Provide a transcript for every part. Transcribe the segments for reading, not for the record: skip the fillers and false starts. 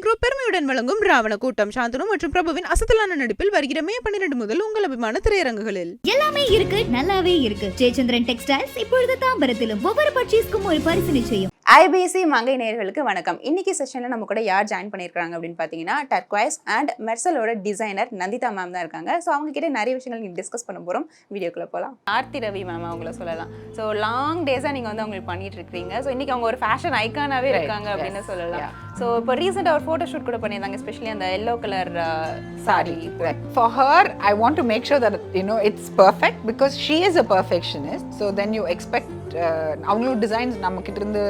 Group பெருமையுடன் வழங்கும் ராவண கூட்டம் சாந்தனு மற்றும் பிரபுவின் அசத்தலான நடிப்பில் வருகிற மே 12 முதல் உங்கள் அபிமான திரையரங்குகளில். எல்லாமே இருக்கு, நல்லாவே இருக்கு. ஜெயச்சந்திரன் டெக்ஸ்டைல்ஸ் இப்பொழுது தாம்பரத்திலும் ஒவ்வொரு பர்ச்சேஸ்க்கும் ஒரு பரிசு நிச்சயம். ஐபிசி மங்கை நேயர்களுக்கு வணக்கம். இன்னைக்கு செஷன்ல நம்ம கூட யார் ஜாயின் பண்ணியிருக்காங்க அப்படின்னு பார்த்தீங்கன்னா டர்க்வைஸ் அண்ட் மெர்சலோட டிசைனர் நந்திதா மேம் தான் இருக்காங்க. ஸோ அவங்க கிட்ட நிறைய விஷயங்கள் நீங்கள் டிஸ்கஸ் பண்ண போகிறோம். வீடியோக்குள்ள போகலாம். ஆர்த்தி ரவி மேம் அவங்கள சொல்லலாம். ஸோ லாங் டேஸாக நீங்கள் வந்து அவங்களுக்கு பண்ணிட்டு இருக்கீங்க. ஸோ இன்னைக்கு அவங்க ஒரு ஃபேஷன் ஐக்கானாவே இருக்காங்க அப்படின்னு சொல்லலாம். ஸோ இப்போ ரீசெண்டாக ஒரு ஃபோட்டோ ஷூட் கூட பண்ணியிருந்தாங்க, எஸ்பெஷலி அந்த yellow colour sorry. For her, I want to make sure that it's perfect because she is a perfectionist. So then you expect அவங்களோட டிசைன்ஸ் நம்ம கிட்ட இருந்து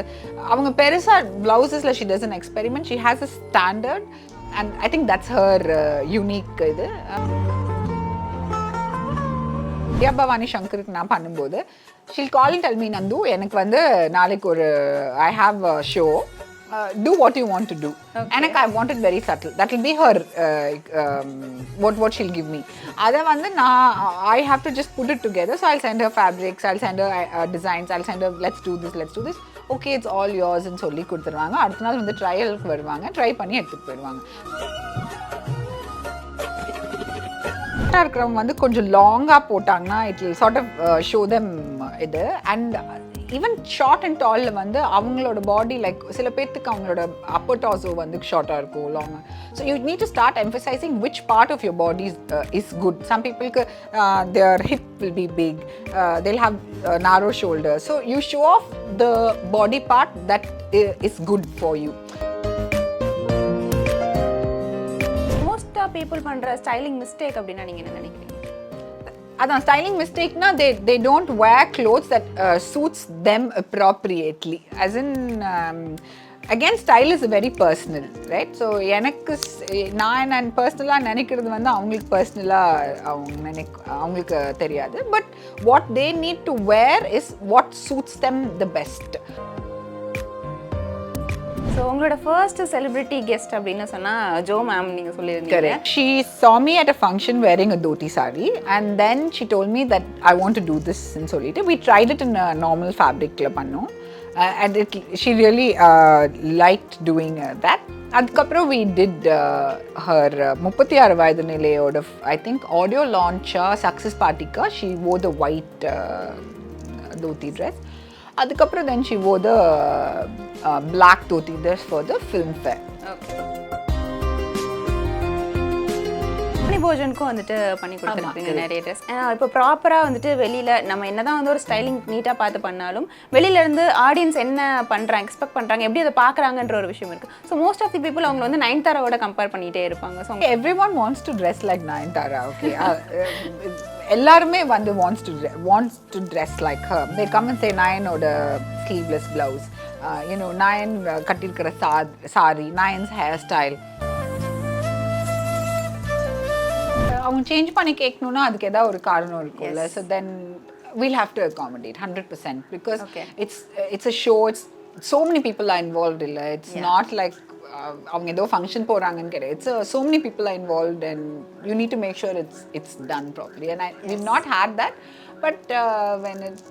அவங்க பெருசா பிளவுசஸ்ல she doesn't experiment. She has a standard and I think that's her unique இது. Priya Bhavani Shankar நான் பண்ணும்போது she'll call and tell me, Nandu, எனக்கு வந்து நாளைக்கு ஒரு I have a show. Do what you want to do. Okay. And I want it very subtle. That will be her what she'll give me. Adha vandu I have to just put it together. So I'll send her fabrics, I'll send her designs, I'll send her let's do this. Okay, it's all yours and solli kuduthiruvanga. Adutha naal vandu trial ku varuvanga, try panni eduthu poiduvaanga. இருக்கிறவங்க வந்து கொஞ்சம் லாங்கா போட்டாங்கன்னா it will sort of show them இது. And even short and tall வந்து அவங்களோட பாடி like சில பேருக்கு அவங்களோட upper torso வந்து ஷார்ட்டா இருக்கும், லாங்கா. So you need to start emphasizing which part of your body is good. Some people their hip will be big, they'll have narrow shoulders. So you show off the body part that is good for you. people பண்ற styling mistake அப்படினா நீங்க என்ன நினைக்கிறீங்க? அதான் styling மிஸ்டேக்னா they don't wear clothes that suits them appropriately. As in again, style is very personal, right? So எனக்கு நான் பர்சனலா நினைக்கிறது வந்து அவங்களுக்கு பர்சனலா அவங்களுக்கு தெரியாது. But what they need to wear is what suits them the best. So உங்களோட first celebrity guest அப்படினு சொன்னா ஜோ மேம் நீங்க சொல்லிருந்தீங்க. Correct. She saw me at a function wearing a dhoti sari and then she told me that I want to do this in solite. We tried it in a normal fabric la pannom and she really liked doing that. Adukapra we did her 36 vayadu nilayoda I think audio launch success party ka she wore the white dhoti dress. அதுக்கப்புறம் then she wore the black dhoti dress for the film fair. Okay. போஜனுக்கும் வந்துட்டு பண்ணி கொடுத்துருக்கீங்க நிறைய dress. இப்போ ப்ராப்பராக வந்துட்டு வெளியில் நம்ம என்னதான் வந்து ஒரு ஸ்டைலிங் நீட்டாக பார்த்து பண்ணாலும் வெளியிலேருந்து ஆடியன்ஸ் என்ன பண்ணுறாங்க, எக்ஸ்பெக்ட் பண்ணுறாங்க, எப்படி அதை பார்க்குறாங்கன்ற ஒரு விஷயம் இருக்குது. So most of the people அவங்க வந்து நயன்தாராவோட கம்பேர் பண்ணிகிட்டே இருப்பாங்க. So everyone wants to dress like Nayanthara. Okay. எல்லாருமே வந்து wants to dress like her. They come and say நயனோட sleeveless blouse, நயன் கட்டியிருக்கிற சாரி, நயன்ஸ் ஹேர் ஸ்டைல். அவங்க சேஞ்ச் பண்ணி கேட்கணும்னா அதுக்கு ஏதாவது ஒரு காரணம் இருக்கும்ல. So then we'll have to accommodate 100% because it's a show. It's so many people are involved. It's not like அவங்க ஏதோ ஃபங்க்ஷன் போறாங்கன்னு கிடையாது. It's so many people are involved and you need to make sure it's done properly. And we've not had that. But when it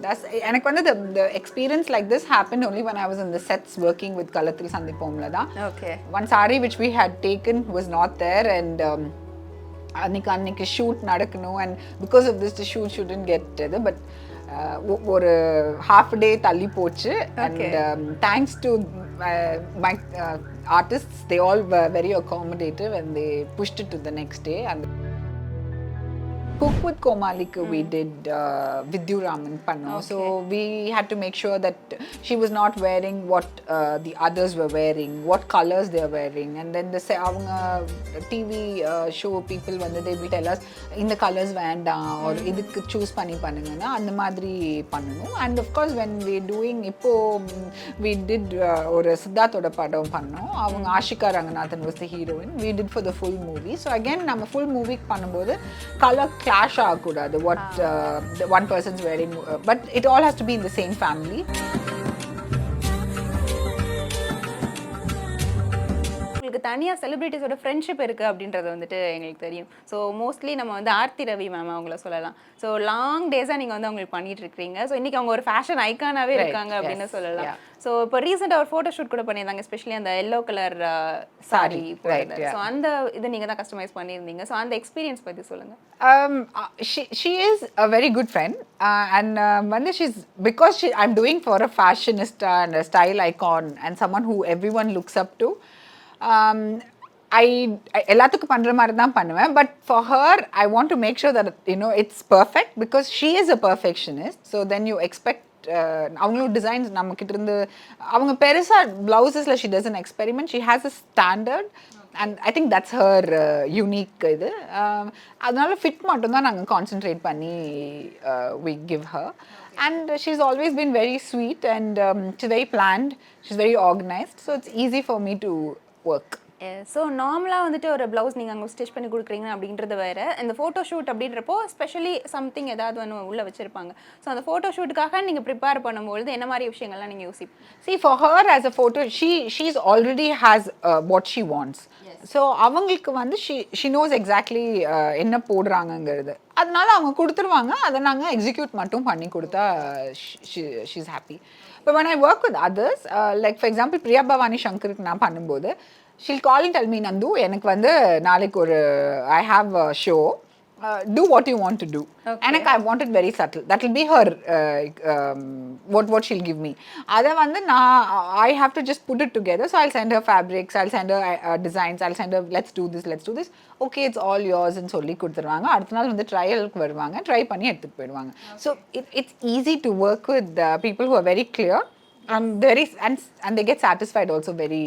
does, எனக்கு வந்து the experience like this happened only when I was in the sets working with Kalathil Sandipomla da. Okay. One saree which we had taken was not there and அன்னைக்கு shoot நடக்கணும் and because of this the shoot shouldn't get together. But ஒரு half a day தள்ளி போச்சு. And thanks to my artists, they all were very accommodative and they pushed it to the next day. And Cook with Komalika we did Vidyu Raman panno. Okay. So we had to make sure that she was not wearing what the others were wearing, what colors they are wearing. And then the avanga TV show people when they will tell us in the colors வேண்டாம் or இதுக்கு choose பண்ணி பண்ணுங்கன்னா அந்த மாதிரி பண்ணணும். And of course when we doing இப்போ we did ஒரு சித்தார்த்தோட படம் பண்ணோம். அவங்க Ashika Ranganathan was the heroine. We did for the full movie. So again நம்ம full movie பண்ணும்போது color clash ஆகக்கூடாது. What the one person's wearing, but it all has to be in the same family. உங்களுக்கு தனியாக செலிபிரிட்டிஸோட friendship இருக்குது அப்படின்றது வந்துட்டு எங்களுக்கு தெரியும். ஸோ மோஸ்ட்லி நம்ம வந்து ஆர்த்தி ரவி மேம் அவங்கள சொல்லலாம். ஸோ லாங் டேஸாக நீங்கள் வந்து அவங்களுக்கு பண்ணிட்டு இருக்கிறீங்க. ஸோ இன்னைக்கு அவங்க ஒரு ஃபேஷன் ஐக்கானாவே இருக்காங்க அப்படின்னு சொல்லலாம். ஸோ இப்போ ரீசெண்டாக ஒரு ஃபோட்டோ ஷூட் கூட பண்ணியிருந்தாங்க, எஸ்பெஷலி அந்த எல்லோ கலர் சாரி போட்டது. ஸோ அந்த இது நீங்கள் தான் கஸ்டமைஸ் பண்ணியிருந்தீங்க. ஸோ அந்த எக்ஸ்பீரியன்ஸ் பற்றி சொல்லுங்கள். She is a very good friend, and Vani, I'm doing for a fashionista and a style icon and someone who everyone looks up to. எல்லாத்துக்கும் பண்ற மாதிரி தான் பண்ணுவேன், but for her I want to make sure that it's perfect because she is a perfectionist. So then you expect அவங்களும் designs நம்மக்கிட்ட இருந்து அவங்க பெருசாக ப்ளவுசஸில் she doesn't experiment, she has a standard and I think that's her unique இது. அதனால fit மட்டும்தான் நாங்கள் கான்சென்ட்ரேட் பண்ணி we give her. And she's always been very sweet and she's very planned, she's very organized, so it's easy for me to work. So நார்மலாக வந்துட்டு ஒரு blouse நீங்கள் அங்கே ஸ்டிச் பண்ணி கொடுக்குறீங்க அப்படின்றது வேறு, இந்த ஃபோட்டோ ஷூட் அப்படின்றப்போ ஸ்பெஷலி சம்திங் ஏதாவது ஒன்று உள்ளே வச்சுருப்பாங்க. ஸோ அந்த ஃபோட்டோ ஷூட்டுக்காக நீங்கள் ப்ரிப்பேர் பண்ணும்பொழுது என்ன மாதிரி விஷயங்கள்லாம் நீங்கள் யோசிப்பீங்க? See, for her as a photo, she's already has what she wants. So அவங்களுக்கு வந்து she knows exactly என்ன போடுறாங்கங்கிறது, அதனால அவங்க கொடுத்துருவாங்க, அதை நாங்கள் எக்ஸிக்யூட் மட்டும் பண்ணி கொடுத்தா she's happy. But when I work with others, like for example Priya Bhavani Shankar நான் பண்ணும்போது she'll call and tell me, Nandu, எனக்கு வந்து நாளைக்கு ஒரு I have a show, do what you want to do. Okay. And I want it very subtle. That will be her what she'll give me. Adha vandu I have to just put it together. So I'll send her fabrics, I'll send her designs, I'll send her let's do this. Okay, it's all yours and solli kuduthiruvanga. Adutha naal vandu trial ku varuvanga, try panni eduthu poiduvaanga. So it's easy to work with people who are very clear and they get satisfied also very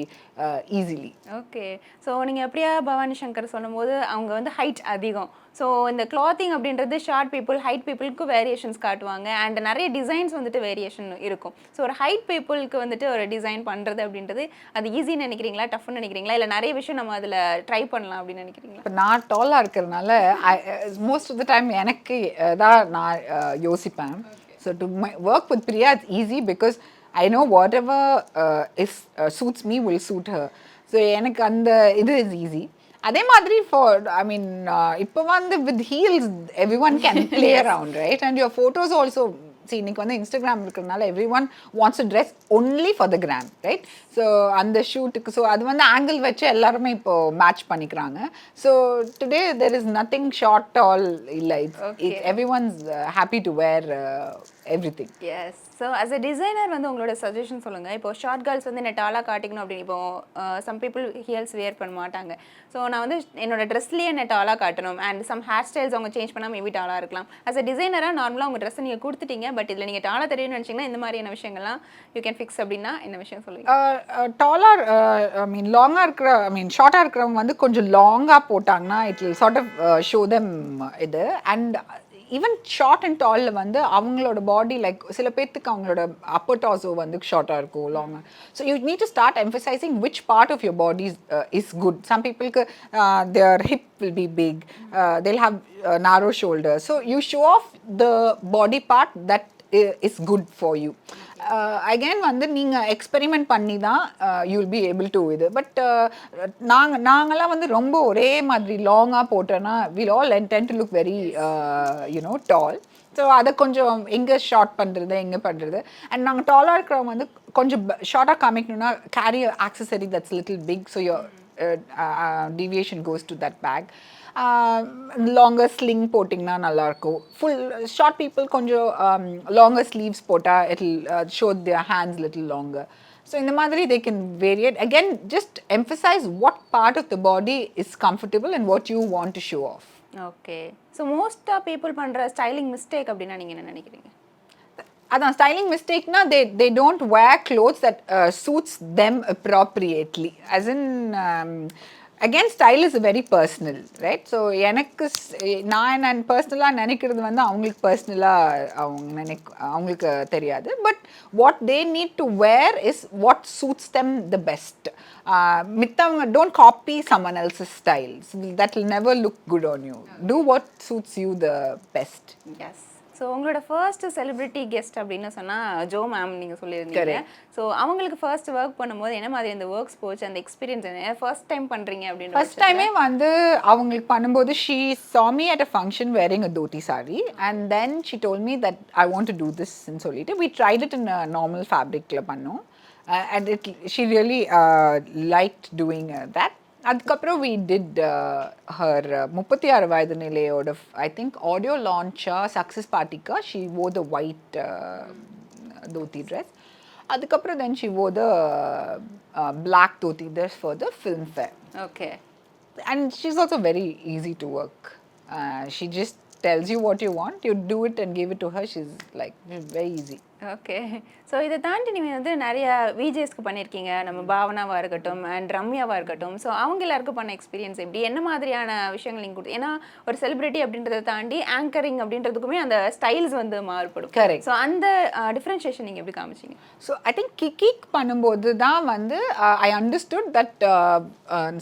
easily. Okay. So நீங்கள் பிரியா பவானி சங்கர் சொல்லும்போது அவங்க வந்து height அதிகம். So இந்த clothing அப்படின்றது short people height பீப்புளுக்கு variations காட்டுவாங்க and நிறைய டிசைன்ஸ் வந்துட்டு வேரியேஷன் இருக்கும். ஸோ ஒரு ஹைட் பீப்புளுக்கு வந்துட்டு ஒரு டிசைன் பண்ணுறது அப்படின்றது அது ஈஸின்னு நினைக்கிறீங்களா, டஃப்னு நினைக்கிறீங்களா, இல்லை நிறைய விஷயம் நம்ம அதில் ட்ரை பண்ணலாம் அப்படின்னு நினைக்கிறீங்களா? இப்போ நான் டாலாக இருக்கிறதுனால மோஸ்ட் ஆஃப் த டைம் எனக்கு தான் நான் யோசிப்பேன். So to work with Priya it's easy because I know whatever suits me will suit her. So எனக்கு அந்த இது is easy. அதே மாதிரி இப்போ வந்து with heels everyone can play around, right? And your photos also, see இன்னைக்கு வந்து இன்ஸ்டாகிராம் இருக்கிறதுனால everyone wants to dress only for the gram, right? So அந்த ஷூட்டுக்கு ஸோ அது வந்து ஆங்கிள் வச்சு எல்லாருமே இப்போ மேட்ச் பண்ணிக்கிறாங்க. So today there is nothing short tall இல்லை, it's everyone's happy to wear everything. Yes. So as a designer வந்து உங்களோட சஜஷன் சொல்லுங்கள். இப்போ ஷார்ட் கேர்ள்ஸ் வந்து என்ன டாலாக காட்டிக்கணும் அப்படின்னு இப்போ சம் பீப்புள் ஹியல்ஸ் வேர் பண்ண மாட்டாங்க. ஸோ நான் வந்து என்னோட ட்ரெஸ்லேயே என்ன டாலாக காட்டணும் அண்ட் சம் ஹேர் ஸ்டைல்ஸ் அவங்க சேஞ்ச் பண்ணால் மேபி டாலாக இருக்கலாம். as a டிசைனராக நார்மலாக உங்கள் ட்ரெஸ்ஸை நீங்கள் கொடுத்துட்டீங்க, பட் இதில் நீங்கள் டாலாக தெரியும்னு நினச்சிங்கன்னா இந்த மாதிரியான விஷயங்கள்லாம் யூ கேன் ஃபிக்ஸ் அப்படின்னா என்ன விஷயம் சொல்லுங்கள்? டாலார் லாங்காக இருக்கிற ஷார்ட்டாக இருக்கிறவங்க வந்து கொஞ்சம் லாங்காக போட்டாங்கன்னா it will sort of show them இது. அண்ட் ஈவன் ஷார்ட் அண்ட் டாலில் வந்து அவங்களோட பாடி லைக் சில பேர்த்துக்கு அவங்களோட அப்பர் டாஸோ வந்து ஷார்ட்டாக இருக்கும், லாங்காக. So you need to start emphasising which part of your body is good. Some பீப்புளுக்கு their hip will be big, they'll have narrow shoulders. So you show off the body part that is good for you. Again வந்து நீங்கள் experiment பண்ணி தான் you will be able to இது. But நாங்கள்லாம் வந்து ரொம்ப ஒரே மாதிரி லாங்காக போட்டோன்னா will all ten to look very tall. So அதை கொஞ்சம் எங்கே ஷார்ட் பண்ணுறது எங்கே பண்ணுறது. அண்ட் நாங்கள் டாலாக இருக்கிறவங்க வந்து கொஞ்சம் ஷார்ட்டாக காமிக்கணும்னா carry accessory that's little big, so your deviation goes to that bag. Longer sling போட்டிங்கன்னா நல்லாயிருக்கும். ஃபுல் ஷார்ட் பீப்புள் கொஞ்சம் லாங்கர் ஸ்லீவ்ஸ் போட்டால் it will show their hands little longer. So இந்த மாதிரி they can vary it. Again, just emphasize what part of the body is comfortable and what you want to show off. Okay. So மோஸ்ட்டாக people பண்ணுற styling mistake அப்படின்னா நீங்கள் என்ன நினைக்கிறீங்க? அதான் styling மிஸ்டேக்னா they don't wear clothes that suits them appropriately. As in again style is very personal, right? So எனக்கு நான் பர்சனலாக நினைக்கிறது வந்து அவங்களுக்கு பர்சனலாக அவங்களுக்கு தெரியாது. But what they need to wear is what suits them the best. மித்தவங்க don't copy someone else's styles, that will never look good on you. Do what suits you the best. Yes. So உங்களோட first celebrity guest அப்படின்னு சொன்னால் Joe ma'am நீங்கள் சொல்லியிருந்தீங்க. So அவங்களுக்கு first work பண்ணும்போது என்ன மாதிரி அந்த ஒர்க்ஸ் போச்சு, அந்த எக்ஸ்பீரியன்ஸ் என்ன, ஃபர்ஸ்ட் டைம் பண்ணுறீங்க அப்படின்னு? ஃபர்ஸ்ட் டைமே வந்து அவங்களுக்கு பண்ணும்போது she saw me at a function wearing a dhoti saree and then she told me that I want to do this ன்னு சொல்லிட்டு we tried it in a normal fabricல பண்ணோம். And she really liked doing that. அதுக்கப்புறம் we did her 36 வயது நிலையோட I think audio launch success partyக்கு she wore the white dhoti dress. அதுக்கப்புறம் then she wore the black dhoti dress for the film fair. Okay. And she's also very easy to work. She just tells you what you want, you do it and give it to her. She's very easy. Okay. So இதை தாண்டி நீங்கள் வந்து நிறைய விஜேஸ்க்கு பண்ணியிருக்கீங்க, நம்ம பாவனாவாக இருக்கட்டும் and ரம்யாவாக இருக்கட்டும். So அவங்க எல்லாருக்கும் பண்ண எக்ஸ்பீரியன்ஸ் எப்படி, என்ன மாதிரியான விஷயங்கள் நீங்கள் கொடுத்து, ஏன்னா ஒரு செலிபிரிட்டி அப்படின்றத தாண்டி ஆங்கரிங் அப்படின்றதுக்குமே அந்த ஸ்டைல்ஸ் வந்து மாறுபடும். கரெக்ட். ஸோ அந்த டிஃப்ரென்ஷியேஷன் நீங்கள் எப்படி காமிச்சிங்க? ஸோ ஐ திங்க் கிக் பண்ணும்போது தான் வந்து I understood that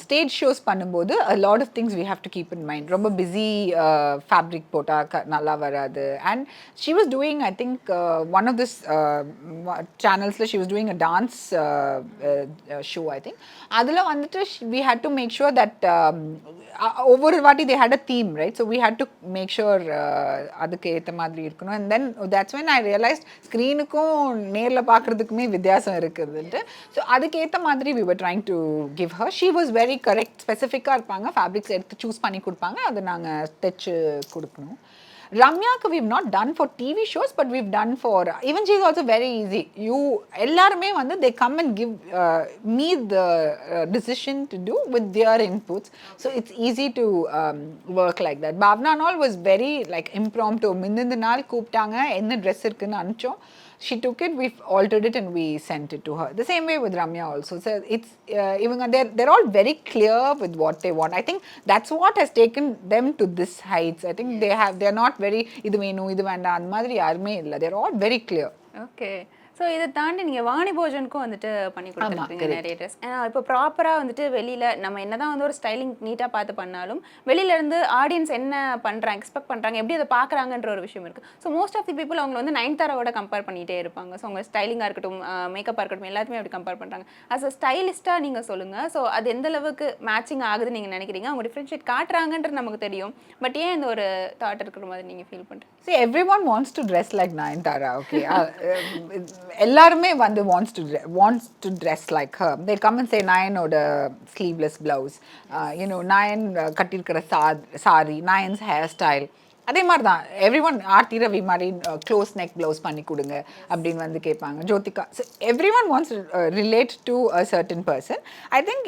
stage shows பண்ணும்போது a lot of things we have to keep in mind. ரொம்ப பிஸி ஃபேப்ரிக் போட்டால் நல்லா வராது. And she was doing I think one of this channels she was doing a dance show I think. அதில் வந்துட்டு we had to make sure that ஒவ்வொரு வாட்டி they had a theme, right? So we had to make sure அதுக்கு ஏற்ற மாதிரி இருக்கணும். And then that's when I realized ஸ்க்ரீனுக்கும் நேரில் பார்க்குறதுக்குமே வித்தியாசம் இருக்குதுன்ட்டு. ஸோ அதுக்கு ஏற்ற மாதிரி we were trying to give her. She was very correct, ஸ்பெசிஃபிக்காக இருப்பாங்க, ஃபேப்ரிக்ஸ் எடுத்து சூஸ் பண்ணி கொடுப்பாங்க, அதை நாங்கள் தைச்சு கொடுக்கணும். Ramyaku we've not done for TV shows, but we've done for, even she's also very easy. You ellarume vandu they come and give me the decision to do with their inputs, so it's easy to work like that. Bhavna and all was very impromptu. Mindinda naal kooptaanga enna dress irukku anchom, she took it, we altered it and we sent it to her. The same way with Ramya also. So it's even they're all very clear with what they want. I think that's what has taken them to this heights. I think they're not very idu venu idu venda and madri yarume illa. They're all very clear. Okay. So இதை தாண்டி நீங்கள் வாணி போஜனுக்கும் வந்துட்டு பண்ணி கொடுத்துருக்கீங்க நிறைய dress. ஏன்னா இப்போ ப்ராப்பராக வந்துட்டு வெளியில் நம்ம என்ன தான் வந்து ஒரு ஸ்டைலிங் நீட்டாக பார்த்து பண்ணாலும் வெளியிலேருந்து ஆடியன்ஸ் என்ன பண்ணுறாங்க, எக்ஸ்பெக்ட் பண்ணுறாங்க, எப்படி அதை பார்க்குறாங்கன்ற ஒரு விஷயம் இருக்குது. So most of the people அவங்க வந்து நயன்தாராவோட கம்பேர் பண்ணிகிட்டே இருப்பாங்க. ஸோ அவங்க ஸ்டைலிங்காக இருக்கட்டும், மேக்கப்பாக இருக்கட்டும், எல்லாத்தையுமே அப்படி கம்பேர் பண்ணுறாங்க. அஸ் அ ஸ்டைலிஸ்ட்டாக நீங்கள் சொல்லுங்கள், ஸோ அது எந்த அளவுக்கு மேட்சிங் ஆகுதுன்னு நீங்கள் நினைக்கிறீங்க? அவங்க டிஃப்ரென்ஷியேட் காட்டுறாங்கன்றது நமக்கு தெரியும், பட் ஏன் இந்த ஒரு தாட் இருக்கிற மாதிரி நீங்கள் ஃபீல் பண்ணுறீங்க? See, everyone wants to dress like Nayanthara, okay? எல்லாருமே வந்து wants to dress like her. They come and say Nayanோட sleeveless blouse, Nayan கட்டிருக்கிற saree, Nayan's hairstyle. அதே மாதிரி தான் எவ்ரிஒன் ஆர்த்தி ரவி மாதிரி க்ளோஸ் நெக் ப்ளவுஸ் பண்ணி கொடுங்க அப்படின்னு வந்து கேட்பாங்க. Jyothika, so everyone wants relate to a certain person. I think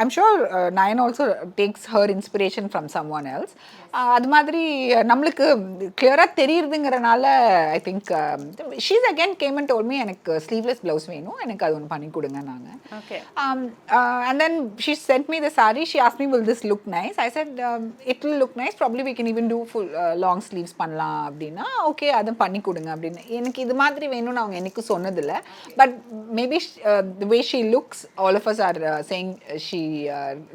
I'm sure Nayan also takes her inspiration from someone else. அது மாதிரி நம்மளுக்கு கிளியராக தெரியுதுங்கிறனால I think she's again came and told me எனக்கு ஸ்லீவ்லெஸ் ப்ளவுஸ் வேணும், எனக்கு அது ஒன்று பண்ணி கொடுங்க நாங்கள். And then she sent me the sari, she ask me will this look nice. I said it will look nice, probably we can even do full long sleeves பண்ணலாம் அப்படின்னா ஓகே அதை பண்ணி கொடுங்க அப்படின்னு. எனக்கு இது மாதிரி வேணும்னு அவங்க எனக்கு சொன்னதில்லை, but maybe the way she looks, all of us are saying she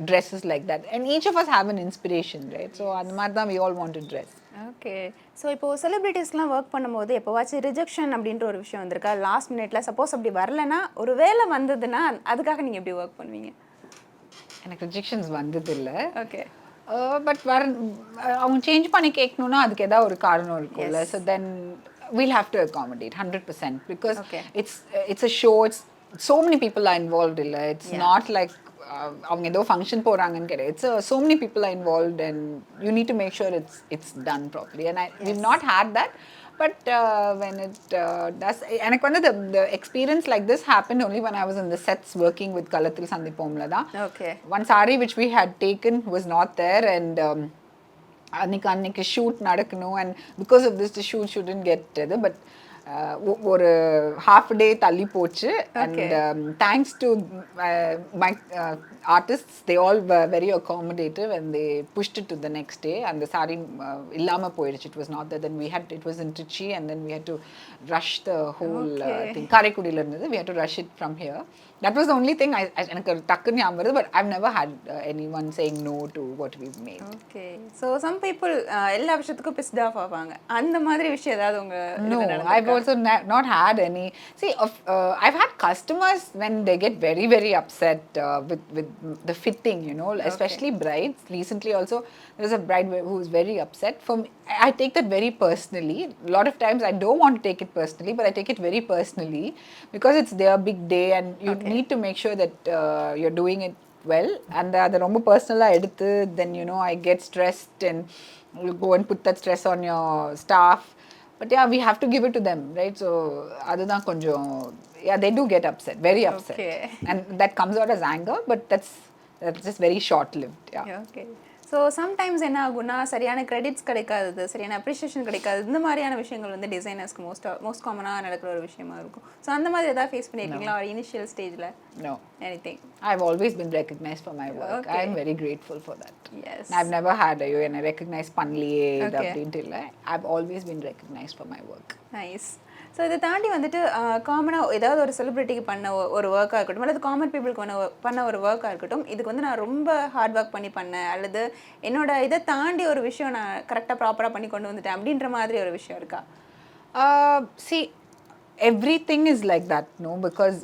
dresses like that, and each of us have an inspiration, right? So அந்த மாதிரி தான் we all want to dress. Okay. So இப்போது செலிபிரிட்டிஸ்லாம் work பண்ணும்போது எப்போவாச்சும் rejection அப்படின்ற ஒரு விஷயம் வந்திருக்கா? Last மினிட்ல சப்போஸ் அப்படி வரலன்னா, ஒரு வேலை வந்ததுன்னா அதுக்காக நீங்கள் எப்படி ஒர்க் பண்ணுவீங்க? எனக்கு ரிஜெக்ஷன்ஸ் வந்ததில்லை. ஓகே. பட் அவங்க சேஞ்ச் பண்ணி கேட்கணுன்னா அதுக்கு ஏதாவது ஒரு காரணம் இருக்கும்ல. So then we'll have to accommodate 100% because it's a show, it's so many people are involved illa. It's not like அவங்க ஏதோ ஃபங்க்ஷன் போகிறாங்கன்னு கிடையாது. It's so many people are involved and you need to make sure it's done properly, and we've not had that. But when it does, எனக்கு வந்து the experience like this happened only when I was in the sets working with Kalathil Sandipomla da. Okay. One saree which we had taken was not there, and அன்னைக்கு shoot நடக்கணும், and because of this the shoot shouldn't get together, but ஒரு half a day தள்ளி போச்சு. And thanks to my artists, they all were very accommodative and they pushed it to the next day, and the saree illama poiduchu, it was not there. Then it was in Trichy, and then we had to rush the whole thing. Karaikudila irundhathu, we had to rush it from here. that was the only thing எனக்கு டக்குன்னு ஞாபகம் வருது. But I've never had anyone saying no to what we've made. Okay. So some people எல்லா விஷயத்துக்கும் pissed off ஆவாங்க. அந்த மாதிரி விஷயம் ஏதாவது உங்க No, I've also not had any. See, I've had customers when they get very, very upset with the fitting, you know, especially brides. Recently also, there was a bride who was very upset. For me, I take that very personally. A lot of times I don't want to take it personally, but I take it very personally because it's their big day and you need to make sure that you're doing it well. And the romba personal eduthu, then you know I get stressed and you go and put that stress on your staff. But yeah, we have to give it to them, right? So adha konjam, yeah, they do get upset, very upset. Okay. And that comes out as anger, but that's just very short lived. Yeah. Okay. So sometimes என்ன ஆகும்னா சரியான credits கிடைக்காது, சரியான appreciation கிடைக்காது. இந்த மாதிரியான விஷயங்கள் வந்து டிசைனர்ஸ்க்கு மோஸ்ட் காமனாக நடக்கிற ஒரு விஷயமா இருக்கும். ஸோ அந்த மாதிரி ஏதாவது ஃபேஸ் பண்ணியிருக்கீங்களா ஒரு இனிஷியல் ஸ்டேஜில்? No. Anything? I've always been recognized for my work. Okay. I'm very grateful for that. Yes. I've never had a recognized panliye அப்படின்ட்டு இல்லை. I've always been recognized for my work. Nice. So இதை தாண்டி வந்துட்டு காமனாக ஏதாவது ஒரு செலிப்ரிட்டிக்கு பண்ண ஒரு ஒர்க்காக இருக்கட்டும் அல்லது காமன் பீப்புளுக்கு பண்ண ஒரு ஒர்க்காக இருக்கட்டும், இதுக்கு வந்து நான் ரொம்ப ஹார்ட் ஒர்க் பண்ணேன் அல்லது என்னோட இதை தாண்டி ஒரு விஷயம் நான் கரெக்டாக ப்ராப்பராக பண்ணி கொண்டு வந்துட்டேன் அப்படின்ற மாதிரி ஒரு விஷயம் இருக்கா? See, everything is like that, no, because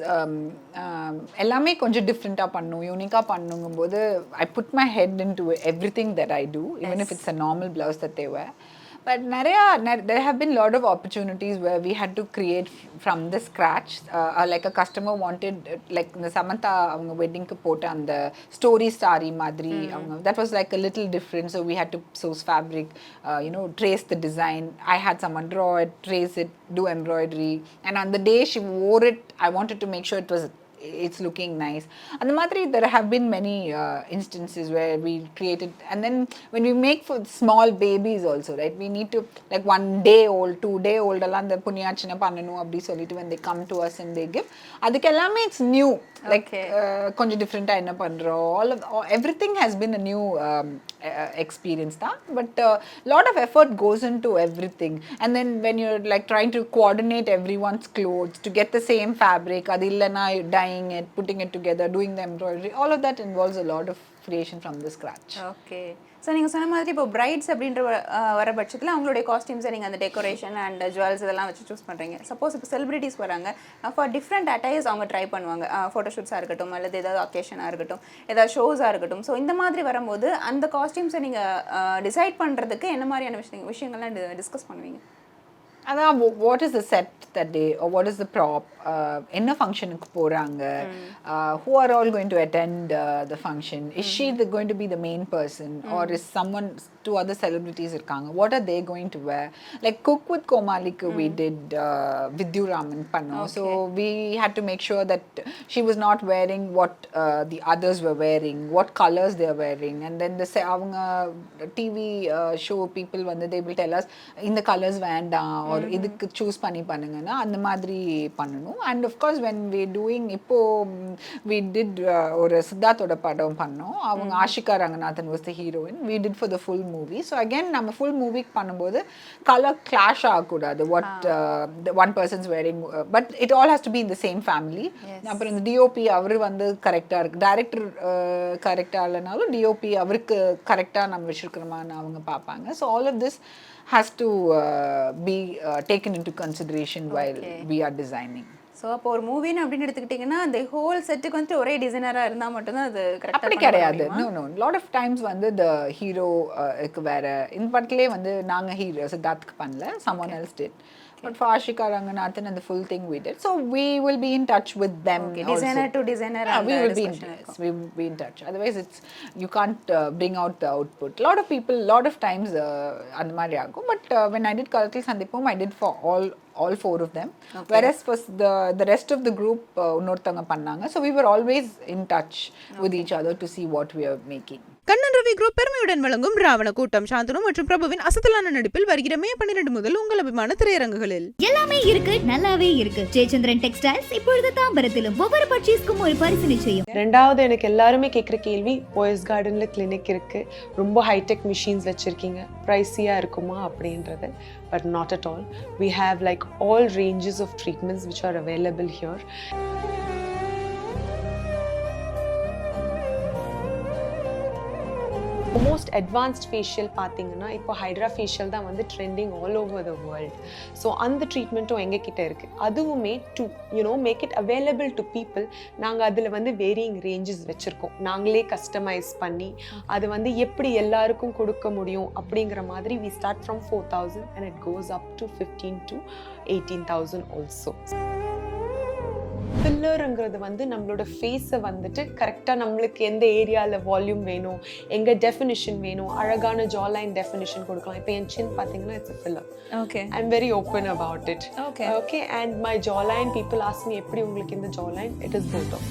எல்லாமே கொஞ்சம் டிஃப்ரெண்ட்டாக பண்ணும், யூனிக்காக பண்ணுங்கும்போது I put my head into everything that I do, even if it's a normal blouse that they wear. But there have been a lot of opportunities where we had to create from the scratch. Like a customer wanted, like the Samantha avanga wedding ku pota and the story starry madri, that was like a little different. So we had to source fabric, you know, trace the design. I had someone draw it, trace it, do embroidery. And on the day she wore it, I wanted to make sure it's looking nice. And the madri, there have been many instances where we created, and then when we make for small babies also, right, we need to, like 1 day old, 2 day old alla and punyachina pannanu appdi solittu when they come to us and they give adukellame it's new, like konja different ah enna pandro, everything has been a new experience da, but lot of effort goes into everything. And then when you're like trying to coordinate everyone's clothes to get the same fabric, adillana dyeing it, putting it together, doing the embroidery, all of that involves a lot of creation from the scratch. Okay. So நீங்கள் சொன்ன மாதிரி இப்போ brides அப்படின்ற வர பட்சத்தில் அவங்களுடைய காஸ்டியூம்ஸை நீங்கள் அந்த டெக்கரேஷன் அண்ட் ஜுவல்ஸ் இதெல்லாம் வச்சு சூஸ் பண்ணுறீங்க. சப்போஸ் இப்போ செலிபிரிட்டிஸ் வராங்க, ஃபார் டிஃப்ரெண்ட் அட்டையர்ஸ் அவங்க ட்ரை பண்ணுவாங்க, ஃபோட்டோஷூட்ஸாக இருக்கட்டும் அல்லது ஏதாவது அக்கேஷனாக இருக்கட்டும், ஏதாவது ஷோஸாக இருக்கட்டும். ஸோ இந்த மாதிரி வரும்போது அந்த காஸ்டியூம்ஸை நீங்கள் டிசைட் பண்ணுறதுக்கு என்ன மாதிரியான விஷயங்கள்லாம் டிஸ்கஸ் பண்ணுவீங்க? அதான் what is the set that day or what is the prop, என்ன ஃபங்க்ஷனுக்கு போகிறாங்க, who are all going to attend the function, is she going to be the main person or is someone, 2 other celebrities இருக்காங்க, what are they going to wear, like Cook with Komalika we did Vidyu Raman பண்ணோம். So we had to make sure that she was not wearing what the others were wearing, what colors they are wearing, and then அவங்க TV show people வந்து they will tell us இந்த colors வேண்டாம் or இதுக்கு choose பண்ணி பண்ணுங்கன்னா அந்த மாதிரி பண்ணணும். And of course when we doing இப்போ we did ஒரு சித்தார்த்தோட படம் பண்ணோம், அவங்க Ashika Ranganathan was the heroine, we did for the full movie. So again நம்ம full movie பண்ணும்போது color clash ஆகக்கூடாது, what the one person's wearing, but it all has to be in the same family. அப்புறம் இந்த DOP அவர் வந்து கரெக்டாக இருக்கு, director கரெக்டாக இல்லைனாலும் DOP அவருக்கு கரெக்டாக நம்ம வச்சுருக்கிறோமான்னு அவங்க பார்ப்பாங்க. So all of this has to be taken into consideration while we are designing. So அப்போ ஒரு மூவின்னு அப்படின்னு எடுத்துக்கிட்டிங்கன்னா அந்த ஹோல் செட்டுக்கு வந்து ஒரே டிசைனராக இருந்தால் மட்டும்தான் அது அப்படி கிடையாது. நோ லாட் ஆஃப் டைம்ஸ் வந்து த ஹீரோக்கு வேற இந்த படத்துலேயே வந்து நாங்கள் ஹீரோ சித்தார்த்துக்கு பண்ணல, someone else did. But for Ashika Ranganathan and the full thing we did. So we will be in touch with them. Okay. Designer to designer. We will be in touch. Otherwise, you can't bring out the output. A lot of people, lot of times, and Mariago. But when I did Karatil Sandipum, I did for all 4 of them. Whereas for the rest of the group, Unorthanga Pannanga. So we were always in touch with each other to see what we are making. Kannan Ravi group பெருமையுடன் வழங்கும் ராவண கூட்டம் சாந்தனு மற்றும் பிரபுவின் அசத்தலான நடிப்பில் வருகிற மே 12 முதல் உங்கள் அபிமான திரையரங்குகளில். எல்லாமே இருக்கு, நல்லாவே இருக்கு. ஜெயச்சந்திரன் டெக்ஸ்டைல்ஸ் இப்பொழுது தாம்பரத்திலும் ஒவ்வொரு பர்ச்சேஸ்க்கும் ஒரு பரிசு நிச்சயம். ரெண்டாவது எனக்கு எல்லாருமே கேட்குற கேள்வி, போயஸ் கார்டன்ல கிளினிக் இருக்கு, ரொம்ப ஹைடெக் மிஷின்ஸ் வச்சிருக்கீங்க, ப்ரைஸியா இருக்குமா அப்படின்றது. But not at all. We have like all ranges of treatments which are available here. Most advanced facial பார்த்தீங்கன்னா இப்போ ஹைட்ரா ஃபேஷியல் தான் வந்து trending all over the world. So அந்த ட்ரீட்மெண்ட்டும் எங்ககிட்ட இருக்குது. அதுவுமே to make it available to people, நாங்கள் அதில் வந்து வேரியிங் ரேஞ்சஸ் வச்சுருக்கோம். நாங்களே கஸ்டமைஸ் பண்ணி அது வந்து எப்படி எல்லாருக்கும் கொடுக்க முடியும் அப்படிங்கிற மாதிரி we start from 4,000 and it goes up to 15 to 18,000 also. ஃபில்லருங்கிறது வந்து நம்மளோட ஃபேஸை வந்துட்டு கரெக்டாக நம்மளுக்கு எந்த ஏரியாவில் வால்யூம் வேணும், எங்கே டெஃபினிஷன் வேணும், அழகான ஜாலைன் டெஃபினிஷன் கொடுக்கலாம். இப்போ என் சின் பார்த்தீங்கன்னா it's a filler. Okay. I am very open about it. Okay and my ஜாலைன் people ask me எப்படி உங்களுக்கு இந்த ஜாலைன், இட் இஸ் போட்டோம்.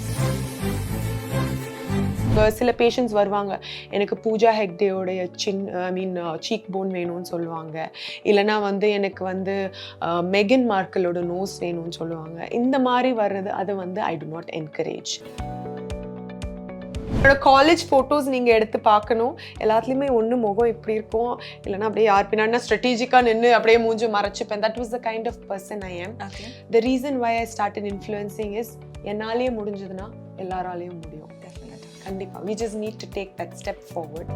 சில பேஷண்ட்ஸ் வருவாங்க, எனக்கு பூஜா ஹெக்டேயோடைய சீக் போன் வேணும்னு சொல்லுவாங்க, இல்லைனா வந்து எனக்கு வந்து மெகன் மார்க்கலோட நோஸ் வேணும்னு சொல்லுவாங்க. இந்த மாதிரி வர்றது அதை வந்து ஐ டு நாட் என்கரேஜ். என்னோட காலேஜ் ஃபோட்டோஸ் நீங்கள் எடுத்து பார்க்கணும். எல்லாத்துலேயுமே ஒன்று முகம் இப்படி இருக்கும், இல்லைனா அப்படியே யார் பின்னாடினா ஸ்ட்ராட்டஜிக்காக நின்று அப்படியே மூஞ்சி மறைச்சிப்பேன். That was the kind of person I am. The reason why I started influencing is என்னாலேயே முடிஞ்சதுன்னா எல்லாராலேயும் முடியும். கண்டிப்பாக we just need to take that step forward.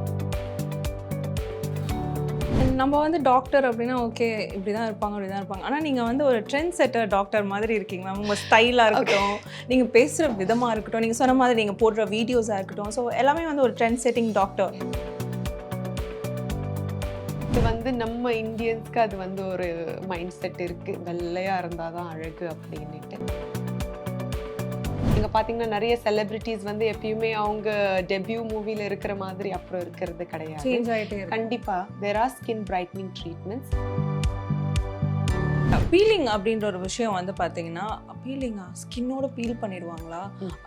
நம்ம வந்து டாக்டர் அப்படின்னா ஓகே இப்படி தான் இருப்பாங்க. ஆனால் நீங்கள் வந்து ஒரு ட்ரெண்ட் செட்டர் டாக்டர் மாதிரி இருக்கீங்க மேம். உங்கள் ஸ்டைலாக இருக்கட்டும், நீங்கள் பேசுகிற விதமாக இருக்கட்டும், நீங்கள் சொன்ன மாதிரி நீங்கள் போடுற வீடியோஸாக இருக்கட்டும், ஸோ எல்லாமே வந்து ஒரு ட்ரெண்ட் செட்டிங் டாக்டர். இது வந்து நம்ம இந்தியன்ஸ்க்கு அது வந்து ஒரு மைண்ட் செட் இருக்குது, வெள்ளையாக இருந்தால் தான் அழகு அப்படின்னுட்டு. நீங்கள் பார்த்தீங்கன்னா நிறைய செலிபிரிட்டிஸ் வந்து எப்பயுமே அவங்க டெபியூ மூவியில் இருக்கிற மாதிரி அப்புறம் இருக்கிறது கிடையாது. கண்டிப்பாக there are skin brightening treatments. Peeling அப்படின்ற ஒரு விஷயம் வந்து பார்த்தீங்கன்னா, பீலிங்கா ஸ்கின்னோட பீல் பண்ணிடுவாங்களா,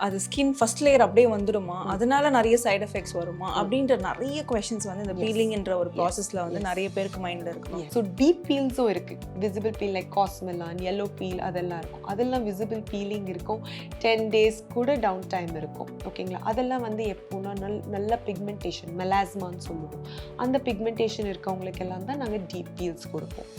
அது ஸ்கின் ஃபர்ஸ்ட் லேயர் அப்படியே வந்துடுமா, அதனால நிறைய சைடு எஃபெக்ட்ஸ் வருமா அப்படின்ற நிறைய கொஸ்டின்ஸ் வந்து இந்த பீலிங்ன்ற ஒரு ப்ராசஸில் வந்து நிறைய பேருக்கு மைண்டில் இருக்கும். ஸோ டீப் பீல்ஸும் இருக்குது. Visible peel like Cosmelan, yellow peel அதெல்லாம் இருக்கும். அதெல்லாம் விசிபிள் பீலிங் இருக்கும். 10 days கூட டவுன் டைம் இருக்கும். ஓகேங்களா? அதெல்லாம் வந்து எப்போனா நல்ல பிக்மெண்டேஷன், மெலாஸ்மான்னு சொல்லுவோம். அந்த பிக்மெண்டேஷன் இருக்கவங்களுக்கு எல்லாம் தான் நாங்கள் டீப் பீல்ஸ் கொடுப்போம்.